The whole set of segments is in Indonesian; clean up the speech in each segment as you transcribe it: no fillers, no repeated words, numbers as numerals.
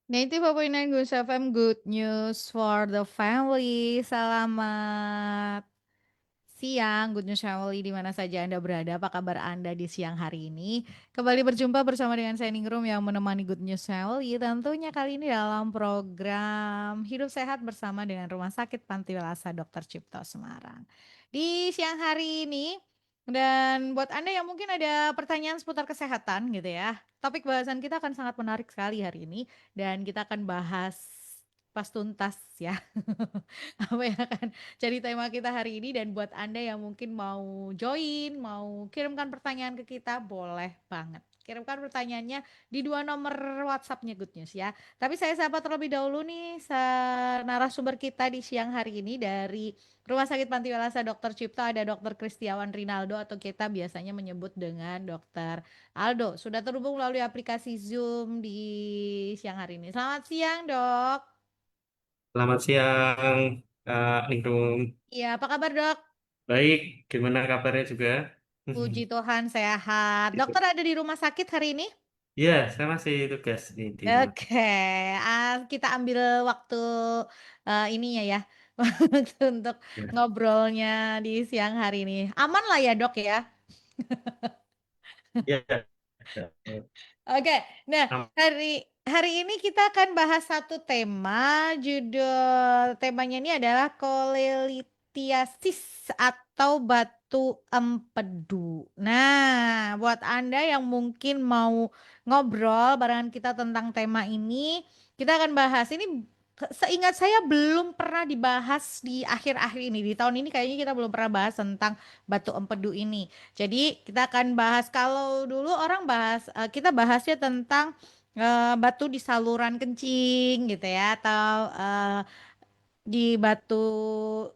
Native 4.9 Gus FM, good news for the family. Selamat siang, good news family di mana saja Anda berada. Apa kabar Anda di siang hari ini? Kembali berjumpa bersama dengan saya Ningrum yang menemani good news family. Tentunya kali ini dalam program Hidup Sehat bersama dengan Rumah Sakit Panti Welasa Dr. Cipto Semarang. Di siang hari ini, dan buat Anda yang mungkin ada pertanyaan seputar kesehatan gitu ya, topik bahasan kita akan sangat menarik sekali hari ini dan kita akan bahas pas tuntas ya apa yang akan jadi tema kita hari ini. Dan buat Anda yang mungkin mau join, mau kirimkan pertanyaan ke kita, boleh banget. Kirimkan pertanyaannya di dua nomor WhatsApp-nya Good News ya. Tapi saya sapa terlebih dahulu nih narasumber kita di siang hari ini dari Rumah Sakit Panti Welasa Dr. Cipto, ada Dr. Kristiawan Rinaldo atau kita biasanya menyebut dengan Dr. Aldo. Sudah terhubung melalui aplikasi Zoom di siang hari ini. Selamat siang, Dok. Selamat siang, Kak Ningrum. Iya, apa kabar, Dok? Baik, gimana kabarnya juga? Puji Tuhan sehat. Gitu. Dokter ada di rumah sakit hari ini? Iya, saya masih tugas di rumah. Oke, kita ambil waktu ininya ya, waktu untuk Ya, ngobrolnya di siang hari ini. Aman lah ya dok ya. ya, ya. Oke, nah Am- hari hari ini kita akan bahas satu tema. Judul temanya ini adalah kolelitiasis atau batu empedu. Nah, buat Anda yang mungkin mau ngobrol barengan kita tentang tema ini, kita akan bahas ini. Seingat saya belum pernah dibahas di akhir-akhir ini. Di tahun ini kayaknya kita belum pernah bahas tentang batu empedu ini. Jadi kita akan bahas, kalau dulu orang bahas, kita bahasnya tentang batu di saluran kencing gitu ya, atau di batu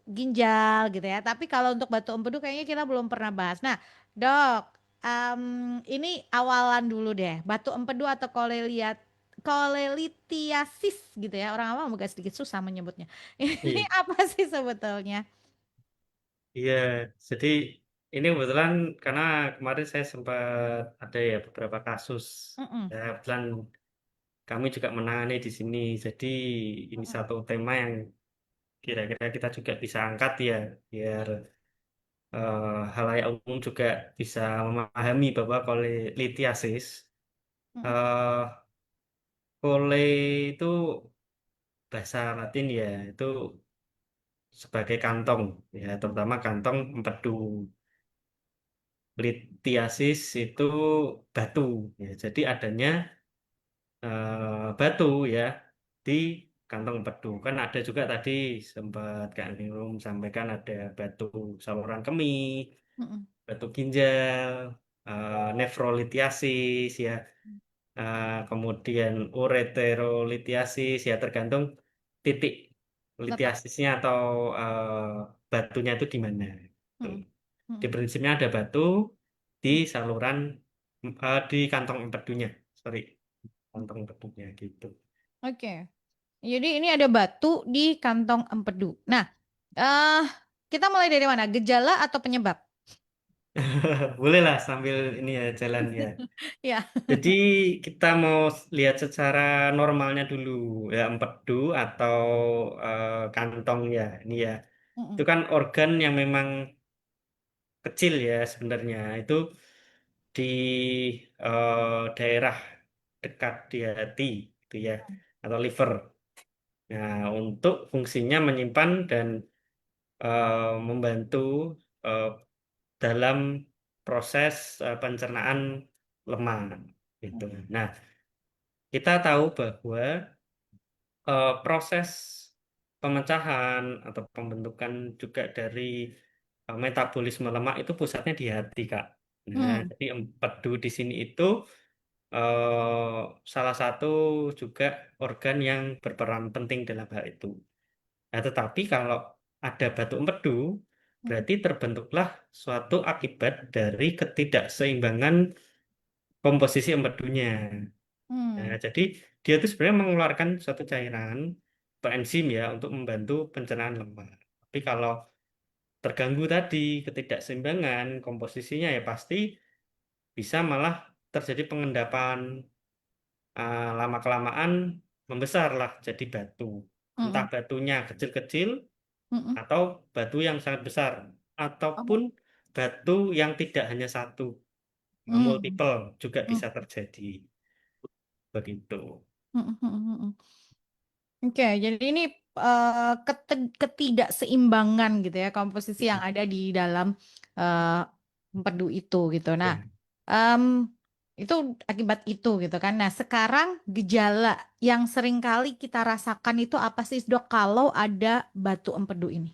ginjal gitu ya. Tapi kalau untuk batu empedu kayaknya kita belum pernah bahas. Nah, dok, ini awalan dulu deh. Batu empedu atau kolelitiasis gitu ya. Orang awam agak sedikit susah menyebutnya. Ini Iya, apa sih sebetulnya? iya. Jadi ini kebetulan karena kemarin saya sempat ada ya beberapa kasus. Mm-mm, Ya, kebetulan kami juga menangani di sini. Jadi ini mm-mm, satu tema yang kira-kira kita juga bisa angkat ya, biar halayak umum juga bisa memahami bahwa litiasis, mm-mm, eh kole itu bahasa Latin ya, itu sebagai kantong ya, terutama kantong empedu. Litiasis itu batu ya, jadi adanya batu ya di kantong empedu. Kan ada juga tadi sempat Kak Ningrum sampaikan ada batu saluran kemih, mm-mm. batu ginjal, nefrolitiasis ya. Kemudian ureterolitiasis ya, tergantung titik Letak. litiasisnya atau batunya itu di mana. Tuh. Mm-mm, Di mm-mm. prinsipnya ada batu di saluran, di kantong empedunya, sorry, kantong empedunya gitu. Oke. Jadi ini ada batu di kantong empedu. Nah, eh kita mulai dari mana? Gejala atau penyebab? Bolehlah sambil ini ya jalan ya. Ya. Jadi kita mau lihat secara normalnya dulu ya, empedu atau kantong ya ini ya. Itu Mm-mm, kan organ yang memang kecil ya sebenarnya. Itu di daerah dekat di hati gitu ya, atau liver. Nah, untuk fungsinya menyimpan dan membantu eh, dalam proses pencernaan lemak gitu. Nah, kita tahu bahwa proses pemecahan atau pembentukan juga dari metabolisme lemak itu pusatnya di hati, Kak. Nah, mm, jadi empedu di sini itu salah satu juga organ yang berperan penting dalam hal itu. Nah, tetapi kalau ada batu empedu, mm, berarti terbentuklah suatu akibat dari ketidakseimbangan komposisi empedunya. Nah, mm, jadi dia itu sebenarnya mengeluarkan suatu cairan atau enzim ya untuk membantu pencernaan lemak. Tapi kalau terganggu tadi ketidakseimbangan komposisinya ya pasti bisa malah terjadi pengendapan, lama-kelamaan. membesarlah jadi batu. Entah Mm-mm. batunya kecil-kecil Mm-mm. atau batu yang sangat besar, ataupun Oh. batu yang tidak hanya satu, Mm. multiple juga Mm. bisa terjadi. Begitu. Mm. Mm. Mm. Oke, jadi ini ketidakseimbangan gitu ya komposisi yang ada di dalam eh, empedu itu gitu. Nah, Ya. em, itu akibat itu gitu kan. Nah, sekarang gejala yang sering kali kita rasakan itu apa sih, Dok, kalau ada batu empedu ini?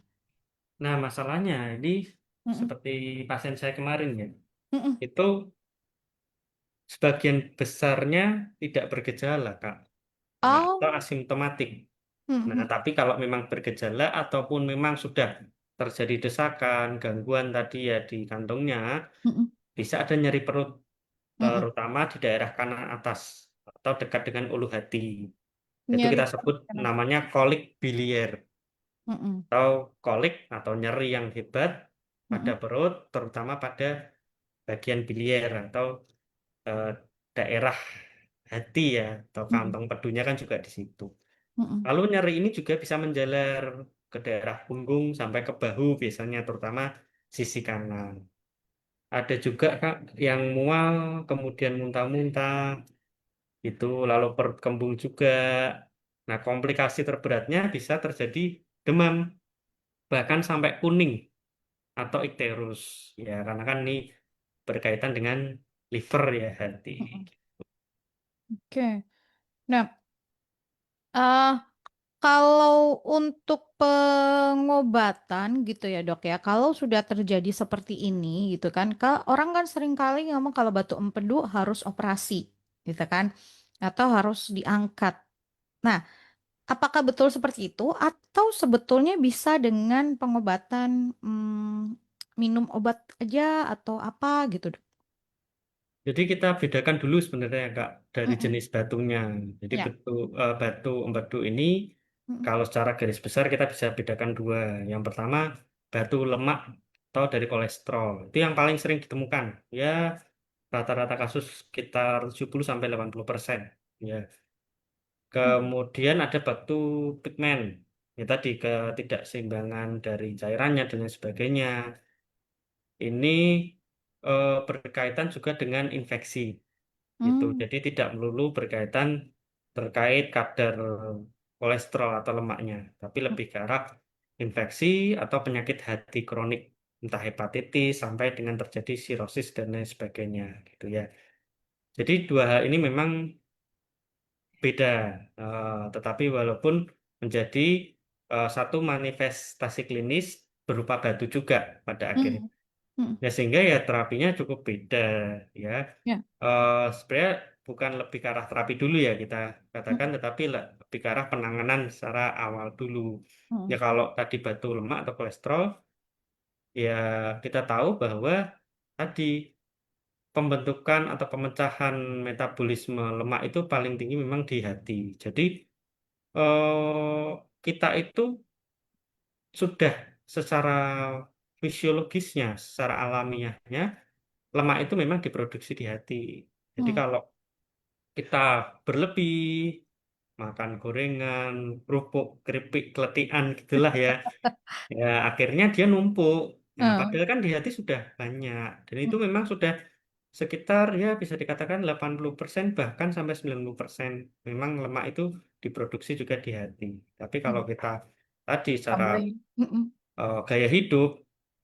Nah, masalahnya ini Mm-mm. seperti pasien saya kemarin ya, Mm-mm. itu sebagian besarnya tidak bergejala, Kak. Nah, atau Oh. asimptomatik. Nah, Mm-mm. tapi kalau memang bergejala ataupun memang sudah terjadi desakan, gangguan tadi ya di kantongnya, Mm-mm. bisa ada nyeri perut, Mm-mm. terutama di daerah kanan atas atau dekat dengan ulu hati. Itu Nyeri kita perut sebut kenapa? namanya kolik bilier Mm-mm. atau kolik atau nyeri yang hebat pada Mm-mm. perut, terutama pada bagian bilier atau eh, daerah hati ya, atau Mm-mm. kantong pedunya kan juga di situ. Mm-mm. Lalu nyeri ini juga bisa menjalar ke daerah punggung sampai ke bahu biasanya, terutama sisi kanan. Ada juga Kak yang mual kemudian muntah-muntah itu, lalu perut kembung juga. Nah, komplikasi terberatnya bisa terjadi demam bahkan sampai kuning atau ikterus ya, karena kan ini berkaitan dengan liver ya, hati. Mm-mm. Oke. Nah, eh kalau untuk pengobatan gitu ya, Dok ya, kalau sudah terjadi seperti ini gitu kan, orang kan sering kali ngomong kalau batu empedu harus operasi gitu kan, atau harus diangkat. Nah, apakah betul seperti itu atau sebetulnya bisa dengan pengobatan, minum obat aja atau apa gitu, Dok? Jadi kita bedakan dulu sebenarnya Kak dari Mm-mm. jenis batunya. Jadi Ya. batu empedu ini Mm-mm. kalau secara garis besar kita bisa bedakan dua. Yang pertama batu lemak atau dari kolesterol. Itu yang paling sering ditemukan. Ya rata-rata kasus sekitar 70 sampai 80%. Ya. Kemudian ada batu pigmen. Ya tadi ketidakseimbangan dari cairannya dan lain sebagainya. Ini berkaitan juga dengan infeksi gitu. Mm. Jadi tidak melulu berkaitan terkait kadar kolesterol atau lemaknya, tapi lebih ke arah infeksi atau penyakit hati kronik, entah hepatitis sampai dengan terjadi sirosis dan lain sebagainya gitu ya. Jadi dua hal ini memang beda, tetapi walaupun menjadi satu manifestasi klinis berupa batu juga pada akhirnya. Mm. Mm. Ya sehingga ya terapinya cukup beda ya. Ya. Sebenarnya bukan lebih ke arah terapi dulu ya kita katakan, Mm. tetapi lebih ke arah penanganan secara awal dulu. Ya Mm. kalau tadi batu lemak atau kolesterol, ya kita tahu bahwa tadi pembentukan atau pemecahan metabolisme lemak itu paling tinggi memang di hati. Jadi kita itu sudah secara fisiologisnya, secara alamiahnya, lemak itu memang diproduksi di hati. Jadi Mm. kalau kita berlebih, makan gorengan, kerupuk, keripik, keletihan gitulah ya. Ya akhirnya dia numpuk. Nah, Mm. padahal kan di hati sudah banyak. Dan itu Mm. memang sudah sekitar ya bisa dikatakan 80% bahkan sampai 90% memang lemak itu diproduksi juga di hati. Tapi kalau Mm. kita tadi secara Tambahin. Mm-mm. gaya hidup,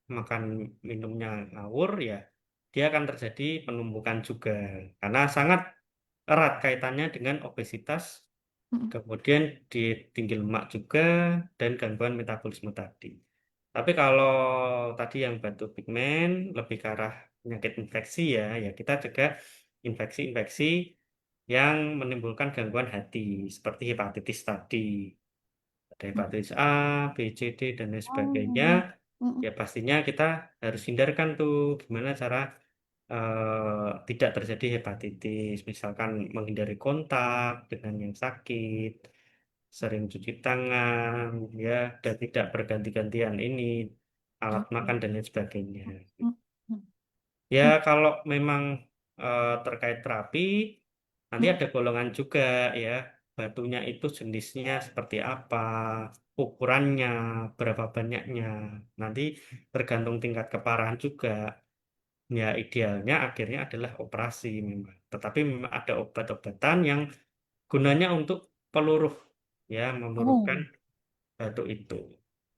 makan minumnya ngawur ya, dia akan terjadi penumpukan juga. Karena sangat erat kaitannya dengan obesitas, Mm-mm. kemudian di tinggi lemak juga, dan gangguan metabolisme tadi. Tapi kalau tadi yang batu pigmen lebih ke arah penyakit infeksi ya, ya kita cegah infeksi-infeksi yang menimbulkan gangguan hati seperti hepatitis tadi. Ada hepatitis A, B, C, D, dan lain sebagainya. Oh. Mm-mm. Ya pastinya kita harus hindarkan tuh gimana cara tidak terjadi hepatitis, misalkan menghindari kontak dengan yang sakit, sering cuci tangan, ya, dan tidak berganti-gantian ini alat Oke. makan dan lain sebagainya. Mm-mm. Ya, kalau memang terkait terapi, nanti Mm-mm. ada golongan juga ya. batunya itu jenisnya seperti apa, ukurannya, berapa banyaknya. Nanti tergantung tingkat keparahan juga. Ya, idealnya akhirnya adalah operasi memang. Tetapi memang ada obat-obatan yang gunanya untuk peluruh, ya, meluruhkan Oh. batu itu.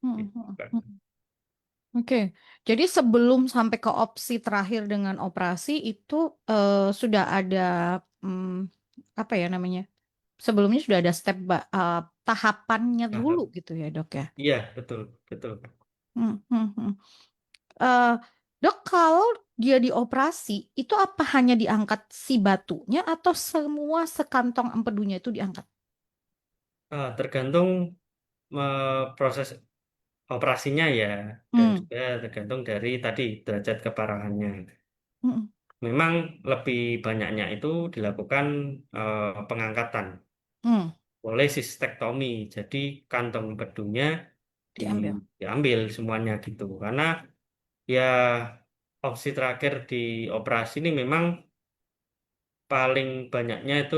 Hmm, Gitu hmm, kan. hmm. Oke, jadi sebelum sampai ke opsi terakhir dengan operasi itu sudah ada hmm, apa ya namanya? Sebelumnya sudah ada tahapannya dulu Tahap. gitu ya dok ya. Iya, betul, betul. Hmm, hmm, hmm. Eh, Dok, kalau dia dioperasi itu apa hanya diangkat si batunya atau semua sekantong empedunya itu diangkat? Tergantung proses operasinya ya, dan Hmm, juga tergantung dari tadi derajat keparahannya. hmm, Memang lebih banyaknya itu dilakukan pengangkatan hmm, oleh sistektomi. Jadi kantong empedunya diambil. diambil semuanya gitu. Karena ya opsi terakhir di operasi ini memang paling banyaknya itu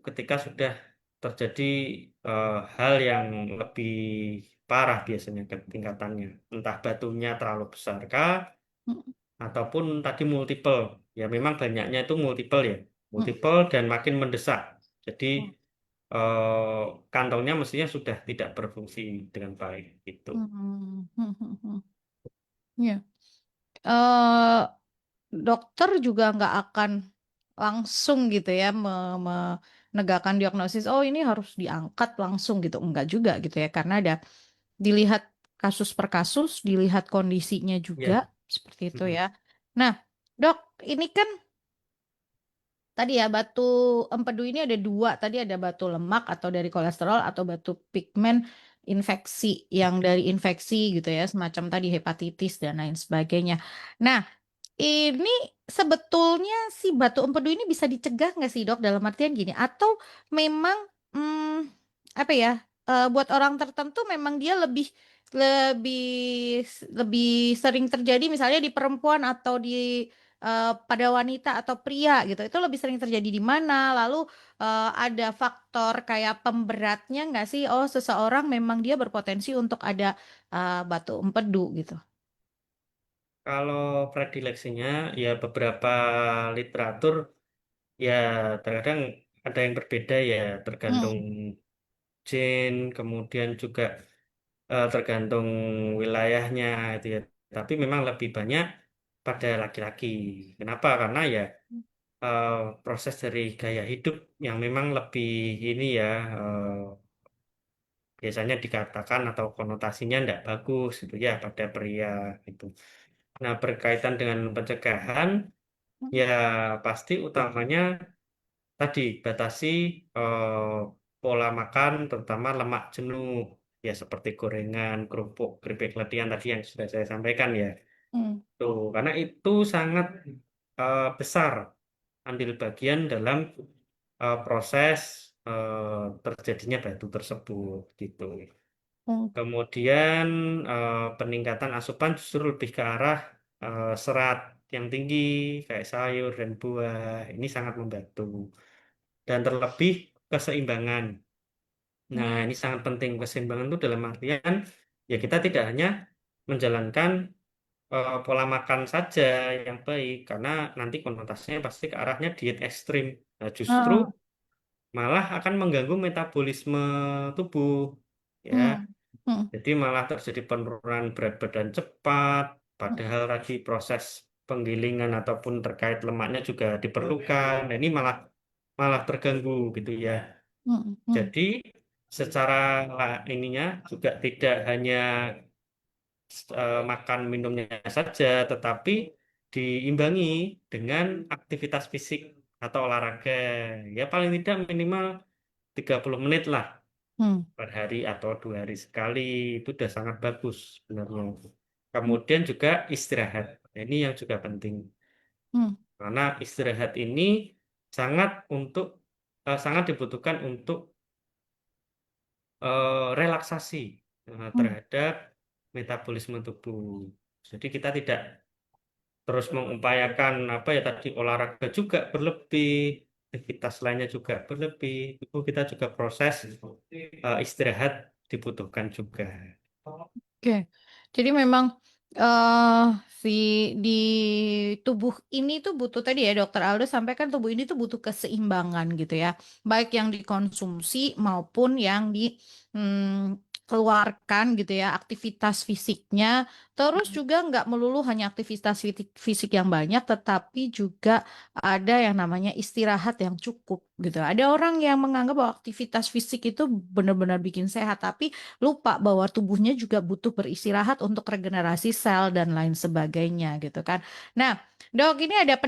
ketika sudah terjadi hal yang lebih parah biasanya ke tingkatannya. Entah batunya terlalu besar kah, Hmm, ataupun tadi multiple. Ya memang banyaknya itu multiple ya. hmm, Multiple dan makin mendesak. Jadi hmm, kantongnya mestinya sudah tidak berfungsi dengan baik gitu. hmm, hmm, hmm, hmm. Iya. eh Dokter juga nggak akan langsung gitu ya menegakkan diagnosis, oh ini harus diangkat langsung gitu. Enggak juga gitu ya, karena ada dilihat kasus per kasus, dilihat kondisinya juga, Ya. seperti itu Mhm. ya. Nah, dok, ini kan tadi ya batu empedu ini ada dua. Tadi ada batu lemak atau dari kolesterol atau batu pigmen infeksi yang dari infeksi gitu ya, semacam tadi hepatitis dan lain sebagainya. Nah, ini sebetulnya si batu empedu ini bisa dicegah nggak sih dok? Dalam artian gini, atau memang apa ya? Buat orang tertentu memang dia lebih lebih sering terjadi misalnya di perempuan atau pada wanita atau pria gitu. Itu lebih sering terjadi di mana? Lalu ada faktor kayak pemberatnya nggak sih? Oh, seseorang memang dia berpotensi untuk ada batu empedu gitu. Kalau predileksinya ya beberapa literatur ya terkadang ada yang berbeda ya tergantung Hmm, gen, kemudian juga tergantung wilayahnya itu ya. Tapi memang lebih banyak pada laki-laki. Kenapa? Karena ya eh, proses dari gaya hidup yang memang lebih ini ya biasanya dikatakan atau konotasinya tidak bagus gitu ya pada pria itu. Nah, berkaitan dengan pencegahan ya pasti utamanya tadi batasi pola makan terutama lemak jenuh ya seperti gorengan, kerupuk, keripik letihan tadi yang sudah saya sampaikan ya. hmm, Tuh, karena itu sangat besar andil bagian dalam proses terjadinya batu tersebut gitu. hmm, Kemudian peningkatan asupan justru lebih ke arah serat yang tinggi kayak sayur dan buah. Ini sangat membantu. Dan terlebih keseimbangan. Nah, hmm, ini sangat penting keseimbangan itu dalam artian ya kita tidak hanya menjalankan pola makan saja yang baik karena nanti konotasinya pasti ke arahnya diet ekstrim. Nah, justru ah, malah akan mengganggu metabolisme tubuh ya. hmm, hmm, Jadi malah terjadi penurunan berat badan cepat, hmm, padahal tadi proses penggilingan ataupun terkait lemaknya juga diperlukan. Nah, ini malah malah terganggu gitu ya. hmm, hmm, Jadi secara ininya juga tidak hanya makan minumnya saja, tetapi diimbangi dengan aktivitas fisik atau olahraga. Ya paling tidak minimal 30 menit lah hmm, per hari atau 2 hari sekali. Itu sudah sangat bagus sebenarnya. Kemudian juga istirahat. Nah, ini yang juga penting. hmm, Karena istirahat ini sangat untuk sangat dibutuhkan untuk relaksasi hmm, terhadap metabolisme tubuh. Jadi kita tidak terus mengupayakan apa ya tadi olahraga juga berlebih. aktivitas lainnya juga berlebih, itu kita juga proses istirahat dibutuhkan juga. Oke, jadi memang eh si di tubuh ini tuh butuh tadi ya Dokter Aldo sampaikan tubuh ini tuh butuh keseimbangan gitu ya, baik yang dikonsumsi maupun yang dikeluarkan gitu ya aktivitas fisiknya. Terus juga nggak melulu hanya aktivitas fisik yang banyak, tetapi juga ada yang namanya istirahat yang cukup gitu. Ada orang yang menganggap bahwa aktivitas fisik itu benar-benar bikin sehat, tapi lupa bahwa tubuhnya juga butuh beristirahat untuk regenerasi sel dan lain sebagainya gitu kan. Nah, Dok, ini ada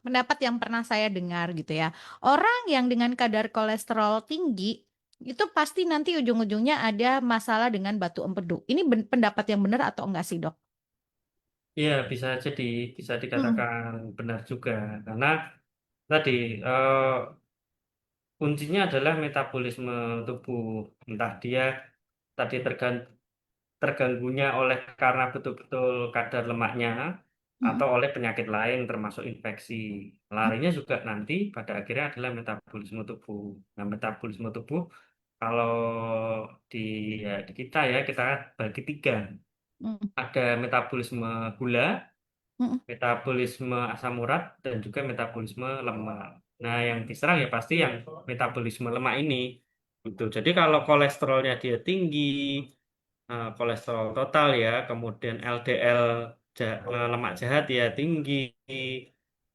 pendapat yang pernah saya dengar gitu ya. Orang yang dengan kadar kolesterol tinggi itu pasti nanti ujung-ujungnya ada masalah dengan batu empedu. Ini pendapat yang benar atau enggak sih, Dok? Iya, bisa Mm-mm, dikatakan benar juga karena tadi eh, kuncinya adalah metabolisme tubuh. Entah dia tadi terganggunya oleh karena betul-betul kadar lemaknya mm-mm, atau oleh penyakit lain termasuk infeksi. Larinya juga nanti pada akhirnya adalah metabolisme tubuh. Nah, metabolisme tubuh kalau di, di kita ya kita bagi tiga. mm-mm, Ada metabolisme gula, mm-mm, metabolisme asam urat, dan juga metabolisme lemak. Nah, yang diserang ya pasti yang metabolisme lemak ini. Gitu. Jadi kalau kolesterolnya dia tinggi, kolesterol total ya, kemudian LDL lemak jahat ya tinggi,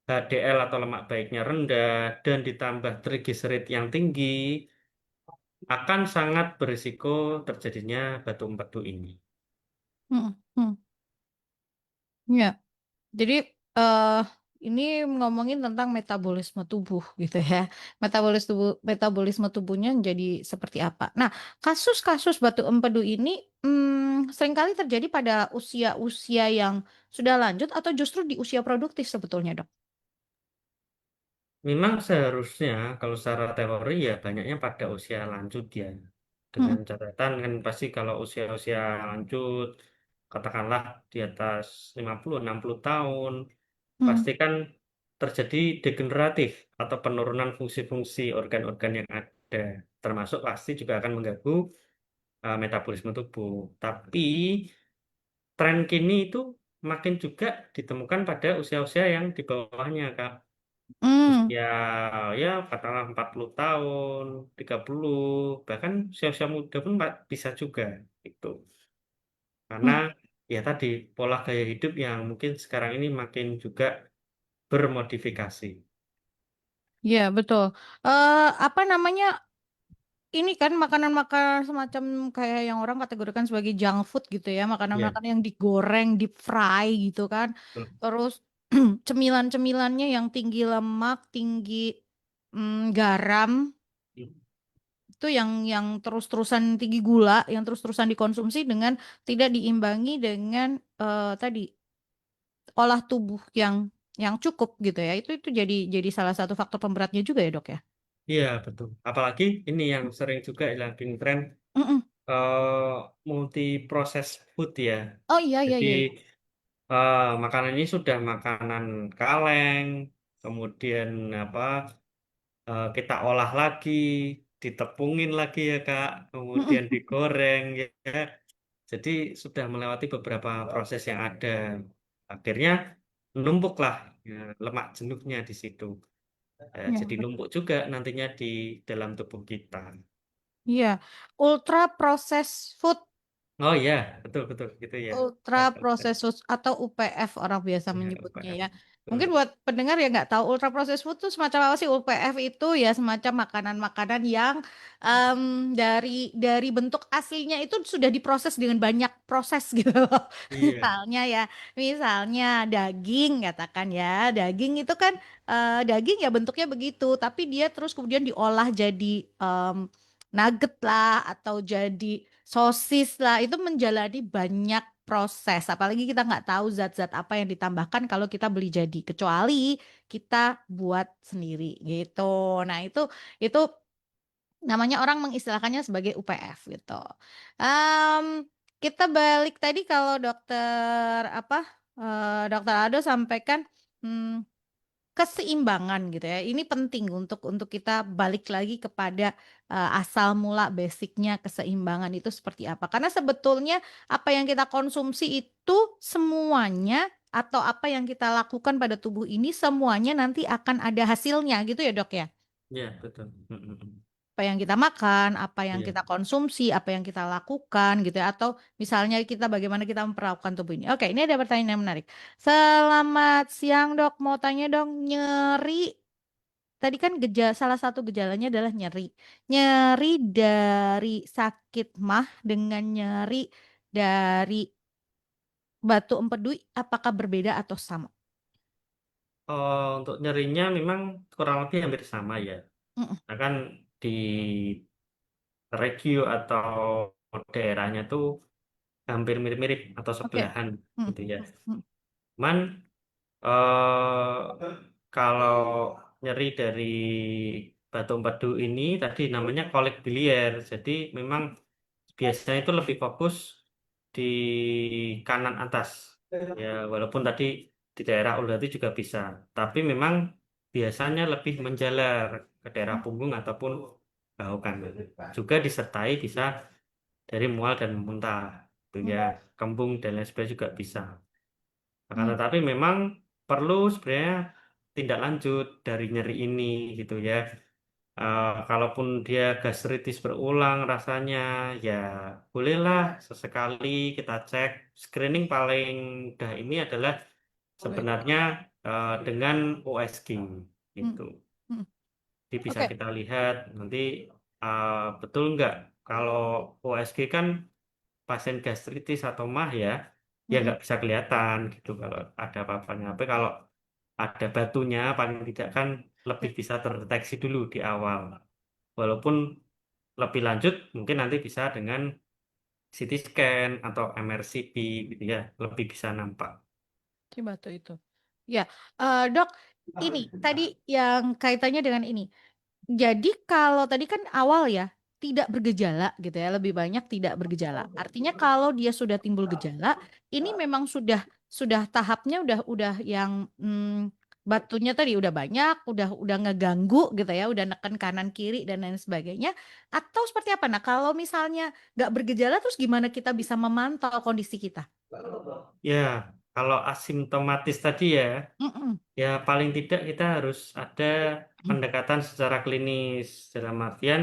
HDL atau lemak baiknya rendah, dan ditambah trigliserid yang tinggi, akan sangat berisiko terjadinya batu empedu ini. mm-mm, mm. Ya. Jadi eh ini ngomongin tentang metabolisme tubuh gitu ya. Metabolisme tubuhnya jadi seperti apa. Nah, kasus-kasus batu empedu ini seringkali terjadi pada usia-usia yang sudah lanjut atau justru di usia produktif sebetulnya, Dok? Memang seharusnya kalau secara teori ya banyaknya pada usia lanjut ya. Dengan Mm, catatan kan pasti kalau usia-usia lanjut, katakanlah di atas 50-60 tahun, mm, pasti kan terjadi degeneratif atau penurunan fungsi-fungsi organ-organ yang ada. Termasuk pasti juga akan mengganggu metabolisme tubuh. Tapi tren kini itu makin juga ditemukan pada usia-usia yang di bawahnya, Kak. mm, Usia ya katakanlah 40 tahun, 30 bahkan usia-usia muda pun bisa juga itu. Karena mm. ya tadi pola gaya hidup yang mungkin sekarang ini makin juga bermodifikasi. Iya, betul. Apa namanya? Ini kan makanan-makanan semacam kayak yang orang kategorikan sebagai junk food gitu ya, Ya, makanan-makanan yang digoreng, deep fry gitu kan. betul. Terus cemilan-cemilannya yang tinggi lemak, tinggi garam, itu yang terus-terusan tinggi gula, yang terus-terusan dikonsumsi dengan tidak diimbangi dengan tadi olah tubuh yang cukup gitu ya. Itu jadi salah satu faktor pemberatnya juga ya, Dok ya. Iya, betul. Apalagi ini yang sering juga lagi tren Mm-mm. multi proses food ya. Oh iya iya Jadi iya. Iya. makanan ini sudah makanan kaleng, kemudian apa kita olah lagi, ditepungin lagi ya Kak, kemudian Mm-mm. digoreng ya. Jadi sudah melewati beberapa proses yang ada. Akhirnya numpuklah ya, lemak jenuhnya di situ. Ya, Jadi numpuk juga nantinya di dalam tubuh kita. iya, ultra processed food, Oh iya, betul betul gitu ya. ultra processed food atau UPF orang biasa Ya, menyebutnya UPF. ya. Mungkin Betul. buat pendengar yang nggak tahu ultra processed food itu semacam apa sih? UPF itu ya semacam makanan-makanan yang dari bentuk aslinya itu sudah diproses dengan banyak proses gitu loh. Iya. Misalnya daging katakan ya, daging itu kan daging ya bentuknya begitu, tapi dia terus kemudian diolah jadi nugget lah atau jadi sosis lah itu menjalani banyak proses. Apalagi kita nggak tahu zat-zat apa yang ditambahkan kalau kita beli jadi, kecuali kita buat sendiri gitu. Nah itu namanya orang mengistilahkannya sebagai UPF gitu. Kita balik tadi kalau dokter Aldo sampaikan. hmm, keseimbangan gitu ya. Ini penting untuk kita balik lagi kepada asal mula basicnya keseimbangan itu seperti apa. Karena sebetulnya apa yang kita konsumsi itu semuanya atau apa yang kita lakukan pada tubuh ini semuanya nanti akan ada hasilnya gitu ya dok ya. Ya, betul. Mm-mm. Apa yang kita makan, apa yang Iya. kita konsumsi, apa yang kita lakukan gitu ya. Atau misalnya kita bagaimana kita memperlakukan tubuh ini. Oke, ini ada pertanyaan yang menarik. Selamat siang dok, mau tanya dong nyeri. Tadi kan salah satu gejalanya adalah nyeri. Nyeri dari sakit mah dengan nyeri dari batu empedu apakah berbeda atau sama? Untuk nyerinya memang kurang lebih hampir sama ya. Mm-mm. Nah kan di regio atau daerahnya tuh hampir mirip-mirip atau Oke. sebelahan Mm, gitu ya. mm, Cuman kalau nyeri dari batu empedu ini tadi namanya kolik biliar. Jadi memang biasanya itu lebih fokus di kanan atas. Ya, walaupun tadi di daerah ulu hati juga bisa. Tapi memang biasanya lebih menjalar ke daerah punggung ataupun bahu kanan. Juga disertai bisa dari mual dan muntah. Itu mm, ya, kembung dan lain sebagainya juga bisa. Akan mm. tetapi memang perlu sebenarnya tindak lanjut dari nyeri ini gitu ya. Kalaupun dia gastritis berulang rasanya, ya bolehlah sesekali kita cek. Screening paling mudah ini adalah sebenarnya dengan USG Mm, gitu. mm. Jadi bisa Oke. kita lihat nanti betul nggak kalau USG kan pasien gastritis atau mah ya, ya Mm, nggak bisa kelihatan gitu kalau ada apa-apanya. Tapi kalau ada batunya paling tidak kan lebih bisa terdeteksi dulu di awal. Walaupun lebih lanjut mungkin nanti bisa dengan CT scan atau MRCP gitu ya, lebih bisa nampak. si batu itu. Ya, dok, ini tadi yang kaitannya dengan ini. Jadi kalau tadi kan awal ya tidak bergejala gitu ya, lebih banyak tidak bergejala. Artinya kalau dia sudah timbul gejala, ini memang sudah tahapnya udah yang batunya tadi udah banyak, udah ngeganggu gitu ya, udah neken kanan kiri dan lain sebagainya. Atau seperti apa? Nah, kalau misalnya nggak bergejala, terus gimana kita bisa memantau kondisi kita? Ya, kalau asimptomatis tadi ya, Mm-mm. ya paling tidak kita harus ada pendekatan secara klinis. Dalam artian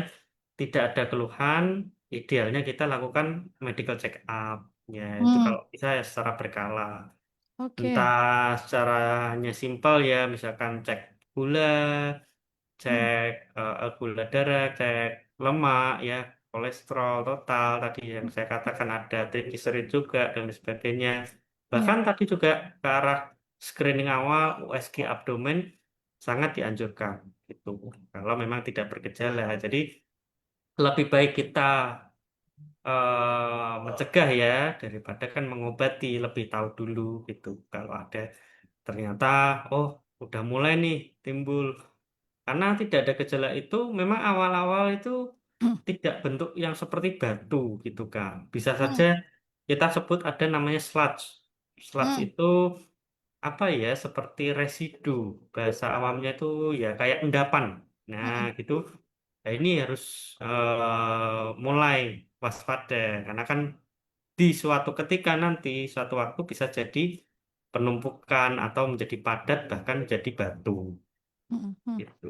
tidak ada keluhan, idealnya kita lakukan medical check up. Ya, itu Hmm, kalau bisa ya secara berkala. oke. Entah secaranya simpel ya, misalkan cek gula, Hmm, cek gula darah, cek lemak ya, kolesterol total tadi yang saya katakan ada triglycerid juga dan sebagainya. hmm, Bahkan tadi juga ke arah screening awal USG abdomen sangat dianjurkan gitu. Kalau memang tidak bergejala. Jadi lebih baik kita mencegah ya daripada kan mengobati, lebih tahu dulu gitu. Kalau ada ternyata oh udah mulai nih timbul. Karena tidak ada gejala itu, memang awal-awal itu hmm, tidak bentuk yang seperti batu gitu kan. Bisa saja hmm, kita sebut ada namanya sludge. Sludge hmm, itu apa ya, seperti residu. Bahasa awamnya itu ya kayak endapan. Nah hmm, gitu. Nah, ini harus mulai waspada. Karena kan di suatu ketika nanti, suatu waktu bisa jadi penumpukan atau menjadi padat, bahkan jadi batu. hmm, hmm. Gitu.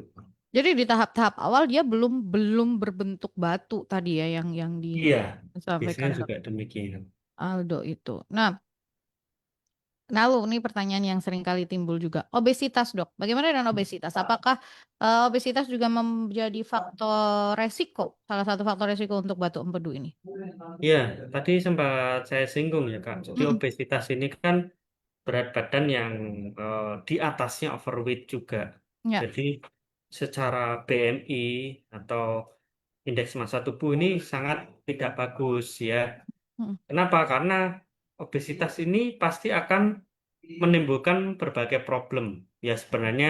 Jadi di tahap-tahap awal dia belum belum berbentuk batu tadi ya yang Iya, biasanya disampaikan dok juga demikian. Aldo itu. Nah, lalu ini pertanyaan yang sering kali timbul juga. Obesitas dok, bagaimana dengan obesitas? Apakah obesitas juga menjadi faktor resiko, salah satu faktor resiko untuk batu empedu ini? Iya, tadi sempat saya singgung ya Kak. Jadi Mm-mm. obesitas ini kan berat badan yang di atasnya overweight juga. Ya. Jadi secara BMI atau indeks massa tubuh ini sangat tidak bagus ya. Mm-mm. Kenapa? Karena obesitas ini pasti akan menimbulkan berbagai problem. Ya sebenarnya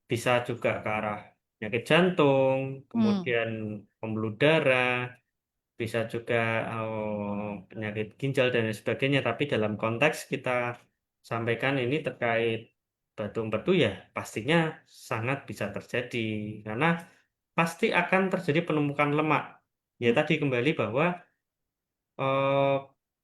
bisa juga ke arah penyakit jantung, Mm. kemudian pembuluh darah, bisa juga penyakit ginjal dan lain sebagainya. Tapi dalam konteks kita sampaikan ini terkait batu empedu ya pastinya sangat bisa terjadi karena pasti akan terjadi penumpukan lemak. Ya Hmm, tadi kembali bahwa eh,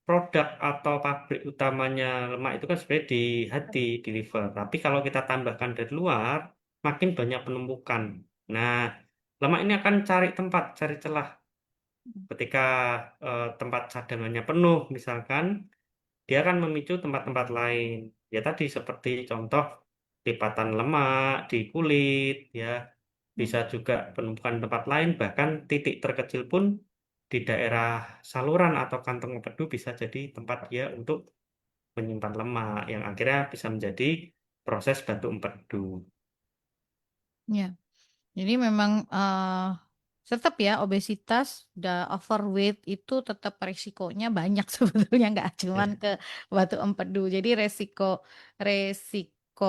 produk atau pabrik utamanya lemak itu kan sebenarnya di hati, di liver. Tapi kalau kita tambahkan dari luar, makin banyak penumpukan. Nah, lemak ini akan cari tempat, cari celah. Ketika tempat cadangannya penuh, misalkan, dia akan memicu tempat-tempat lain. Ya tadi seperti contoh lipatan lemak di kulit, ya hmm. bisa juga penumpukan tempat lain, bahkan titik terkecil pun di daerah saluran atau kantong empedu bisa jadi tempat dia untuk menyimpan lemak yang akhirnya bisa menjadi proses batu empedu. Ya, jadi memang tetap ya obesitas, overweight itu tetap risikonya banyak sebetulnya nggak cuman Ya, ke batu empedu. Jadi resiko resiko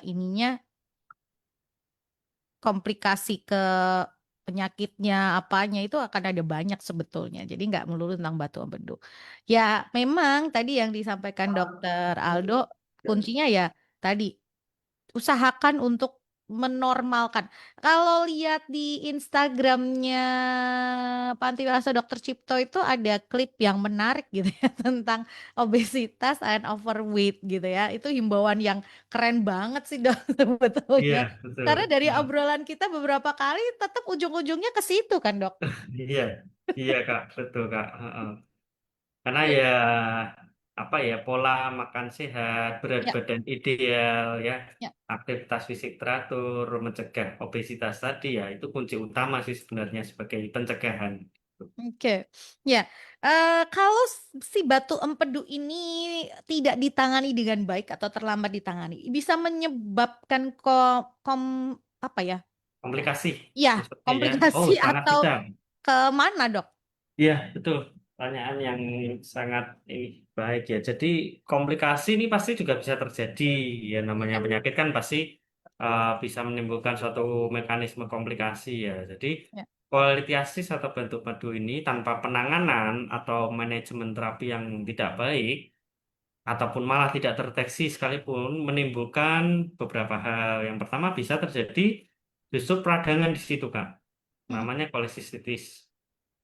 ininya komplikasi ke penyakitnya apanya itu akan ada banyak sebetulnya. Jadi nggak melulu tentang batu empedu. Ya memang tadi yang disampaikan Dokter Aldo kuncinya ya tadi usahakan untuk menormalkan. Kalau lihat di Instagramnya Panti Asuhan Dokter Cipto itu ada klip yang menarik gitu ya tentang obesitas and overweight gitu ya. Itu himbauan yang keren banget sih dok iya, sebetulnya. betul. Karena dari Nah, obrolan kita beberapa kali tetap ujung-ujungnya ke situ kan dok. iya, iya Kak, betul Kak. Heeh. Karena ya apa ya pola makan sehat, berat Ya, badan ideal ya, ya. aktivitas fisik teratur, mencegah obesitas tadi ya itu kunci utama sih sebenarnya sebagai pencegahan. Oke, ya. Kalau si batu empedu ini tidak ditangani dengan baik atau terlambat ditangani, bisa menyebabkan apa ya? Komplikasi Ya, maksudnya ya. Oh, komplikasi sangat atau bisa. ke mana, Dok? Iya, betul. Pertanyaan yang sangat ini baik ya. Jadi komplikasi ini pasti juga bisa terjadi. Ya namanya Ya, penyakit kan pasti bisa menimbulkan suatu mekanisme komplikasi ya. Jadi ya. kualitiasis atau bentuk padu ini tanpa penanganan atau manajemen terapi yang tidak baik ataupun malah tidak terdeteksi sekalipun menimbulkan beberapa hal. Yang pertama bisa terjadi justru peradangan di situ, Kak. Mm, Namanya kolesistitis.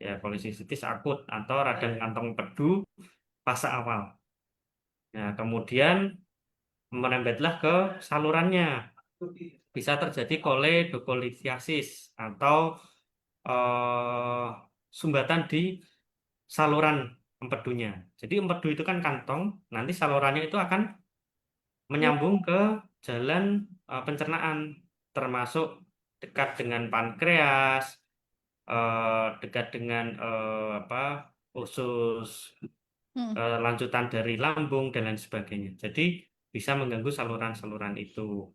Ya, kolesistitis akut atau radang kantong empedu fase awal. Nah, kemudian merembetlah ke salurannya. Bisa terjadi koledokolitis atau eh, sumbatan di saluran empedunya. Jadi empedu itu kan kantong, nanti salurannya itu akan menyambung ke jalan pencernaan, termasuk dekat dengan pankreas, dekat dengan apa usus mm. lanjutan dari lambung dan lain sebagainya. Jadi bisa mengganggu saluran-saluran itu.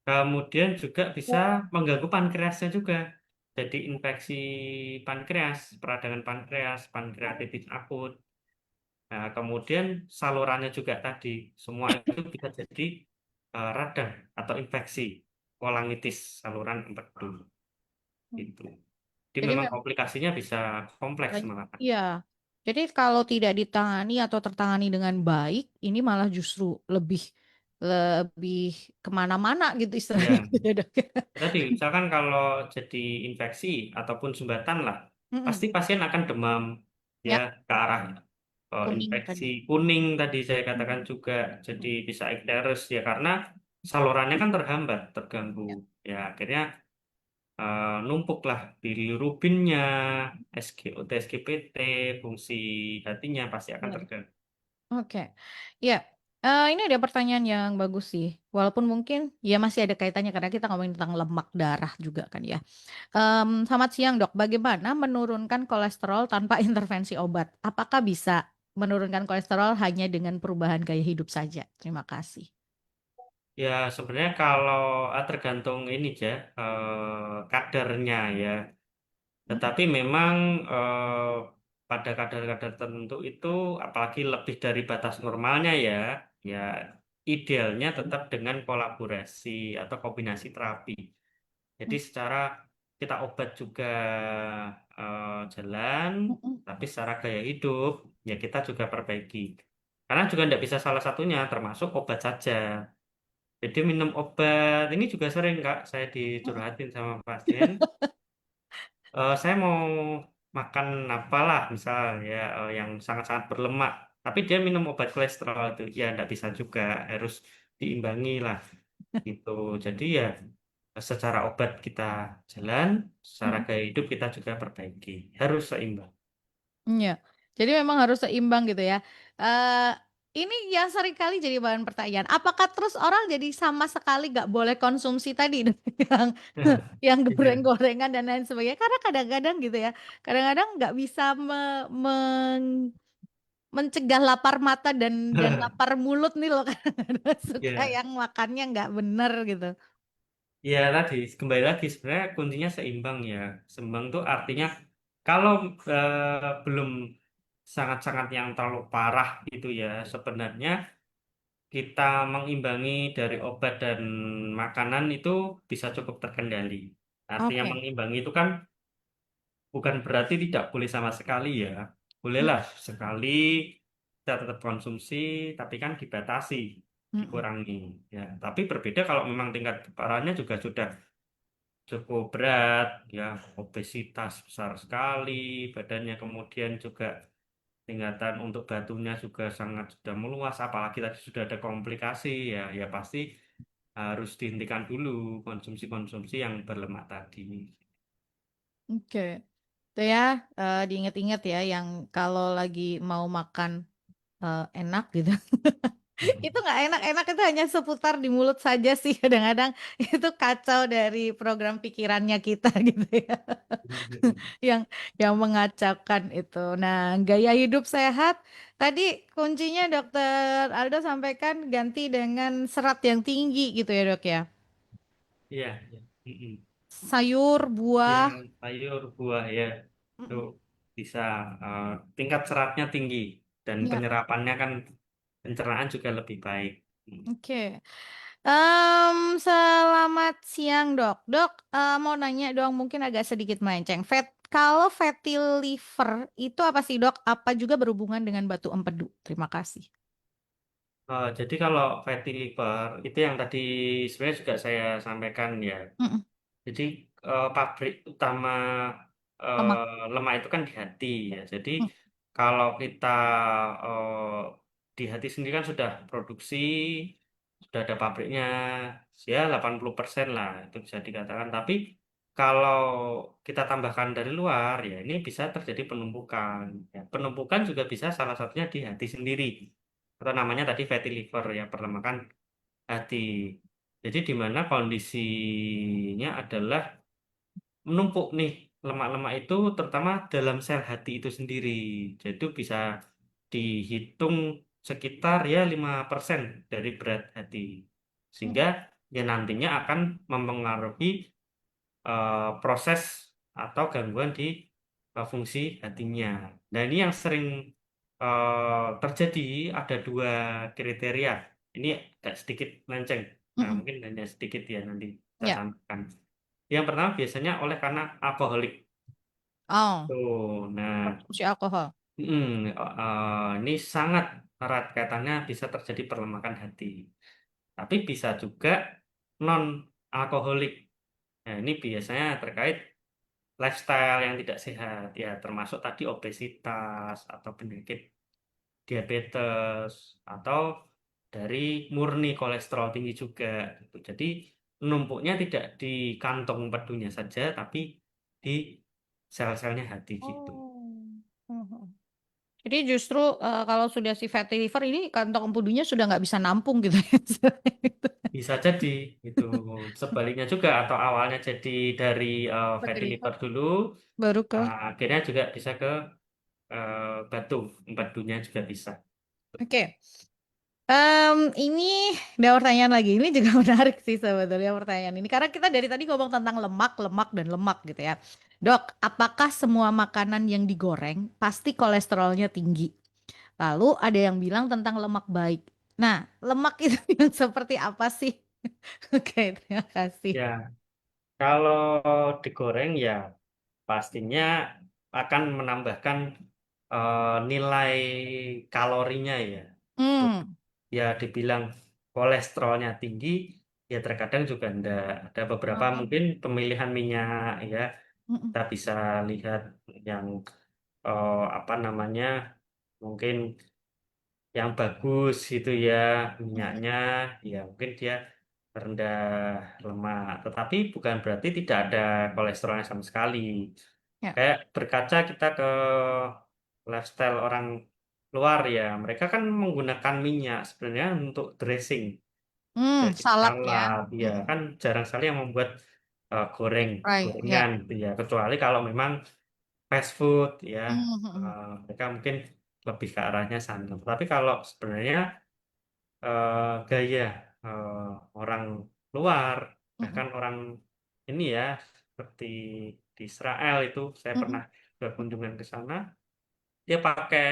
Kemudian juga bisa mengganggu pankreasnya juga. Jadi infeksi pankreas, peradangan pankreas, pankreatitis akut. Nah, kemudian salurannya juga tadi, semua itu bisa jadi radang atau infeksi, kolangitis saluran empedu itu. Jadi Jadi memang memang komplikasinya bisa kompleks banyak. malah. Iya. Jadi kalau tidak ditangani atau tertangani dengan baik, ini malah justru lebih lebih kemana-mana gitu istilahnya Ya, gitu ya, Dok. tadi misalkan kalau jadi infeksi ataupun sumbatan lah, Mm-mm. pasti pasien akan demam ya Ya, ke arah kuning infeksi tadi. kuning tadi saya katakan Mm. juga jadi bisa ikterus ya karena salurannya kan terhambat, terganggu. Ya. Ya akhirnya numpuklah bilirubinnya, SGOT, SGPT, fungsi hatinya pasti akan Ya. terganggu. Oke, ya. Ini ada pertanyaan yang bagus sih. Walaupun mungkin ya masih ada kaitannya karena kita ngomongin tentang lemak darah juga kan ya. Selamat siang dok. Bagaimana menurunkan kolesterol tanpa intervensi obat? Apakah bisa menurunkan kolesterol hanya dengan perubahan gaya hidup saja? Terima kasih. Ya sebenarnya kalau tergantung ini ya kadarnya ya. Mm, Tetapi memang pada kadar-kadar tertentu itu, apalagi lebih dari batas normalnya ya, ya idealnya tetap dengan kolaborasi atau kombinasi terapi. Jadi mm, secara kita obat juga jalan, mm, mm. tapi secara gaya hidup ya kita juga perbaiki. Karena juga tidak bisa salah satunya, termasuk obat saja. Jadi minum obat ini juga sering Kak, saya dicurhatin sama pasien. Saya mau makan apalah misal ya yang sangat-sangat berlemak, tapi dia minum obat kolesterol itu ya tidak bisa juga, harus diimbangi lah gitu. Jadi ya secara obat kita jalan, secara Mm-mm. gaya hidup kita juga perbaiki, harus seimbang. Iya. Jadi memang harus seimbang gitu ya. eh ini yang sering kali jadi bahan pertanyaan. Apakah terus orang jadi sama sekali nggak boleh konsumsi tadi yang yang Iya. goreng-gorengan dan lain sebagainya? Karena kadang-kadang gitu ya. Kadang-kadang nggak bisa mencegah lapar mata dan lapar mulut nih loh. Kadang-kadang suka Ya, yang makannya nggak bener gitu. ya tadi kembali lagi sebenarnya kuncinya seimbang ya. Seimbang itu artinya kalau belum sangat-sangat yang terlalu parah gitu ya, sebenarnya kita mengimbangi dari obat dan makanan itu bisa cukup terkendali. Artinya Oke. mengimbangi itu kan bukan berarti tidak boleh sama sekali ya. Bolehlah sekali kita tetap konsumsi, tapi kan dibatasi, Mm-mm. dikurangi. Ya, tapi berbeda kalau memang tingkat keparahannya juga sudah cukup berat, ya obesitas besar sekali, badannya kemudian juga tingkatan untuk batunya juga sangat sudah meluas, apalagi tadi sudah ada komplikasi, ya, ya pasti harus dihentikan dulu konsumsi-konsumsi yang berlemak tadi. Oke. Itu ya, diingat-ingat ya yang kalau lagi mau makan enak gitu. Itu nggak enak-enak itu hanya seputar di mulut saja sih kadang-kadang itu kacau dari program pikirannya kita gitu ya. Yang yang mengacaukan itu. Nah, gaya hidup sehat tadi kuncinya Dokter Aldo sampaikan ganti dengan serat yang tinggi gitu ya, Dok ya. Iya, iya. Mm-mm. Sayur, Ya, buah. sayur, buah ya, itu Mm-mm. bisa eh, tingkat seratnya tinggi dan Ya, penyerapannya kan pencernaan juga lebih baik. Hmm. oke. Selamat siang dok. Dok, mau nanya dong, mungkin agak sedikit melenceng. Kalau fatty liver itu apa sih dok? Apa juga berhubungan dengan batu empedu? Terima kasih. Jadi kalau fatty liver itu yang tadi sebenarnya juga saya sampaikan ya. Mm-mm. Jadi pabrik utama Lemak. lemak itu kan di hati ya. Jadi Mm. kalau kita di hati sendiri kan sudah produksi, sudah ada pabriknya, ya 80% lah itu bisa dikatakan. Tapi kalau kita tambahkan dari luar ya ini bisa terjadi penumpukan. Ya, penumpukan juga bisa salah satunya di hati sendiri. Atau namanya tadi fatty liver ya, perlemakan hati. Jadi di mana kondisinya adalah menumpuk nih lemak-lemak itu terutama dalam sel hati itu sendiri. Jadi bisa dihitung sekitar ya 5% dari berat hati. Sehingga ya nantinya akan mempengaruhi proses atau gangguan di fungsi hatinya. Nah ini yang sering terjadi ada dua kriteria. Ini agak sedikit melenceng. Nah Mm-mm. mungkin hanya sedikit ya nanti saya Ya. sampaikan. Yang pertama biasanya oleh karena alkoholik. Oh, Tuh, nah konsumsi alkohol. ini sangat erat kaitannya bisa terjadi perlemakan hati. Tapi bisa juga non alkoholik. Nah, ini biasanya terkait lifestyle yang tidak sehat ya, termasuk tadi obesitas atau penyakit diabetes atau dari murni kolesterol tinggi juga gitu. Jadi numpuknya tidak di kantong empedunya saja tapi di sel-selnya hati gitu. Oh. Mhm. Jadi justru kalau sudah si fatty liver ini kantong empedunya sudah nggak bisa nampung gitu ya. Bisa jadi itu sebaliknya juga atau awalnya jadi dari Fatty fatty liver liver dulu, baru ke. akhirnya juga bisa ke batu empedunya juga bisa. Oke. Ini ada pertanyaan lagi. Ini juga menarik sih sebetulnya pertanyaan ini. Karena kita dari tadi ngomong tentang lemak, lemak, dan lemak gitu ya. Dok, apakah semua makanan yang digoreng pasti kolesterolnya tinggi? Lalu ada yang bilang tentang lemak baik. Nah, lemak itu yang seperti apa sih? Oke, terima kasih. Ya, kalau digoreng ya pastinya akan menambahkan nilai kalorinya ya. Hmm, Ya dibilang kolesterolnya tinggi, ya terkadang juga enggak. Ada beberapa Oh, mungkin pemilihan minyak ya, mm-mm, kita bisa lihat yang apa namanya, mungkin yang bagus itu ya mm-mm. minyaknya, ya mungkin dia rendah lemak. Tetapi bukan berarti tidak ada kolesterolnya sama sekali. Ya. Kayak berkaca kita ke lifestyle orang luar ya, mereka kan menggunakan minyak sebenarnya untuk dressing. Jadi Salad ya. salad, ya Mm-mm. kan jarang sekali yang membuat Right, ya. gorengan gitu ya. Kecuali kalau memang fast food ya, Mm-mm. mereka mungkin lebih ke arahnya sana. Tapi kalau sebenarnya gaya eh, orang luar, Mm-mm. bahkan orang ini ya, seperti di Israel itu, saya pernah Mm-mm. berkunjungan ke sana, dia pakai